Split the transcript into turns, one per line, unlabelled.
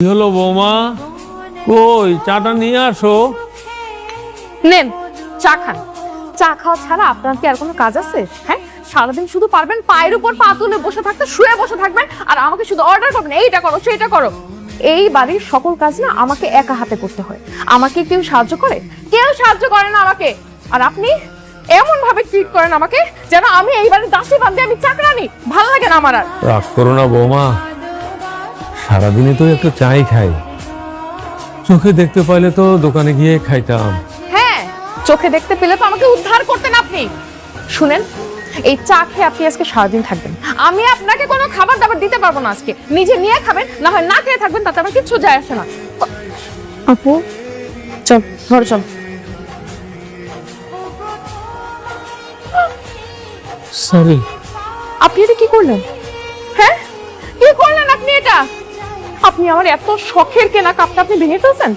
কি হলো বৌমা? কই চাটা নিয়ে আসো।
নেন চা খান। চা খাওয়া ছাড়া আপনার কি আর কোনো কাজ আছে? হ্যাঁ, সারাদিন শুধু পারবেন পায়ের উপর পা তুলে বসে থাকতে, শুয়ে বসে থাকবেন আর আমাকে শুধু অর্ডার করবেন, এইটা করো সেইটা করো। এই বাড়ির সকল কাজ না আমাকে একা হাতে করতে হয়। আমাকে কেউ সাহায্য করে? কেউ সাহায্য করে না আমাকে। আর আপনি এমন ভাবে ট্রিট করেন আমাকে যেন আমি এই বাড়ির দাসী বান্ধে, আমি চাকরানি। ভালো লাগে না আমার আর।
রাগ করো না বৌমা, সারাদিনে তো একটু চাই খাই, চোখে দেখতে পাইলে তো দোকানে গিয়ে খাইতাম।
হ্যাঁ, চোখে দেখতে পেলে তো আমাকে উদ্ধার করতেন আপনি। শুনেন, এই চা খেয়ে আপনি আজকে সারাদিন থাকবেন। আমি আপনাকে কোনো খাবার দাবার দিতে পারবো না আজকে। নিজে নিয়ে খাবেন, না হয় না খেয়ে থাকবেন, তাতে আমার কিচ্ছু যায় আসে না। আপু চল, ঘরে চল।
সরি।
আপনি এটা কি করলেন? হ্যাঁ, কি করলেন আপনি এটা? আপনি আমার এত শখের কেনা কাপটা আপনি ভেঙে ফেলছেন।